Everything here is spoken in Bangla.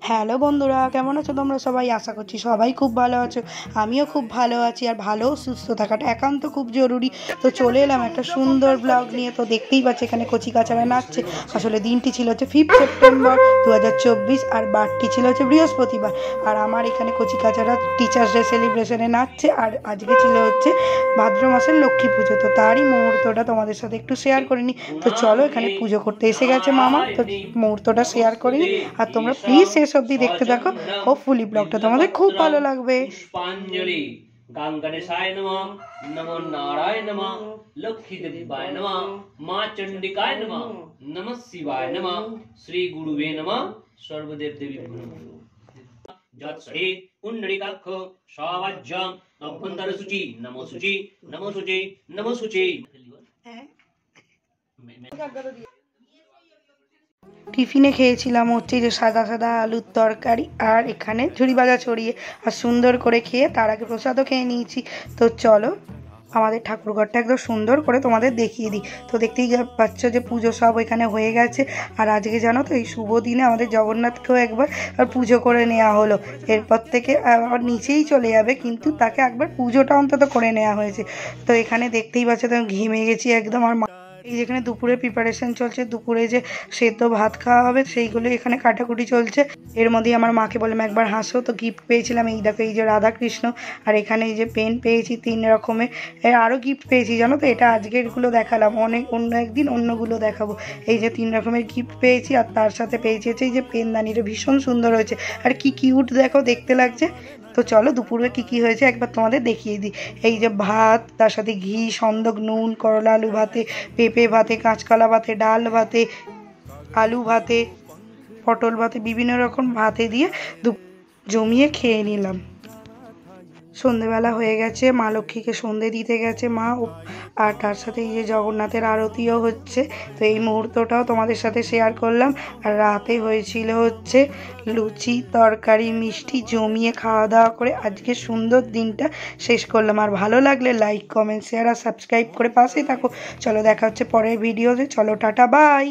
হ্যালো বন্ধুরা, কেমন আছো তোমরা সবাই? আশা করছি সবাই খুব ভালো আছো। আমিও খুব ভালো আছি, আর ভালো সুস্থ থাকাটা একান্ত খুব জরুরি। তো চলে এলাম একটা সুন্দর ব্লগ নিয়ে। তো দেখতেই পাচ্ছি এখানে কচি কাচারা নাচছে। আসলে দিনটি ছিল হচ্ছে 5 সেপ্টেম্বর 2024, আর বারটি ছিল হচ্ছে বৃহস্পতিবার। আর আমার এখানে কচি কাচারা টিচার্স ডে সেলিব্রেশনে নাচছে। আর আজকে ছিল হচ্ছে ভাদ্র মাসের লক্ষ্মী পুজো। তো তারই মুহূর্তটা তোমাদের সাথে একটু শেয়ার করে নিই। তো চলো, এখানে পুজো করতে এসে গেছে মামা, তো মুহূর্তটা শেয়ার করে নিই। আর তোমরা প্লিজ শেষ অবধি দেখতে থাকো। হোপফুলি ব্লগটা তোমাদের খুব ভালো লাগবে। পুষ্পাঞ্জলি গাং গণেशाय नमः, नमो नारायण नमः, लक्ष्मी देवाय नमः, मां चंडिकाय नमः, नमः शिवाय नमः, श्री गुरुवे नमः, सर्वदेव देवी नमः। जत श्री कुंडलिकाक्ष सावाज्यम अभ्यंतर सूचि नमो सूचि नमो सूचि नमो सूचि। টিফিনে খেয়েছিলাম হচ্ছে যে সাদা সাদা আলুর তরকারি, আর এখানে ঝুড়ি ভাজা ছড়িয়ে, আর সুন্দর করে খেয়ে তার আগে প্রসাদও খেয়ে নিয়েছি। তো চলো আমাদের ঠাকুরঘরটা একদম সুন্দর করে তোমাদের দেখিয়ে দিই। তো দেখতেই পাচ্ছ যে পুজো সব এখানে হয়ে গেছে। আর আজকে জানো তো এই শুভ দিনে আমাদের জগন্নাথকেও একবার আর পুজো করে নেওয়া হলো। এরপর থেকে আবার নিচেই চলে যাবে, কিন্তু তাকে একবার পুজোটা অন্তত করে নেওয়া হয়েছে। তো এখানে দেখতেই পাচ্ছ তো ঘেমে গেছি একদম। আর এই যেখানে দুপুরে প্রিপারেশন চলছে, দুপুরে যে সেদ্ধ ভাত খাওয়া হবে সেইগুলো এখানে কাটাকুটি চলছে। এর মধ্যেই আমার মাকে বললাম একবার হাসো। তো গিফট পেয়েছিলাম, এই দেখো এই যে রাধাকৃষ্ণ, আর এখানে এই যে পেন পেয়েছি 3 রকমের। আরও গিফট পেয়েছি জানো তো, এটা আজকেরগুলো দেখালাম, অন্য একদিন অন্যগুলো দেখাবো। এই যে 3 রকমের গিফট পেয়েছি, আর তার সাথে পেয়েছি হচ্ছে এই যে পেনদানিটা ভীষণ সুন্দর হয়েছে, আর কি কিউট দেখো দেখতে লাগছে। তো চলো দুপুরে কী হয়েছে একবার তোমাদের দেখিয়ে দিই। এই যে ভাত, তার সাথে ঘি, সন্দক, নুন, করলা আলু ভাতে, পেঁপে ভাতে, কাঁচকলা ভাতে, ডাল ভাতে, আলু ভাতে, পটল ভাতে, বিভিন্ন রকম ভাতে দিয়ে জমিয়ে খেয়ে নিলাম। সন্ধেবেলা হয়ে গেছে, মা লক্ষ্মীকে সন্ধে দিতে গেছে মা, আর তার সাথে এই যে জগন্নাথের আরতিও হচ্ছে। তো এই মুহূর্তটাও তোমাদের সাথে শেয়ার করলাম। আর রাতে হয়েছিল হচ্ছে লুচি, তরকারি, মিষ্টি, জমিয়ে খাওয়া দাওয়া করে আজকে সুন্দর দিনটা শেষ করলাম। আর ভালো লাগলে লাইক, কমেন্ট, শেয়ার আর সাবস্ক্রাইব করে পাশেই থাকো। চলো দেখা হচ্ছে পরের ভিডিওতে। চলো টাটা, বাই।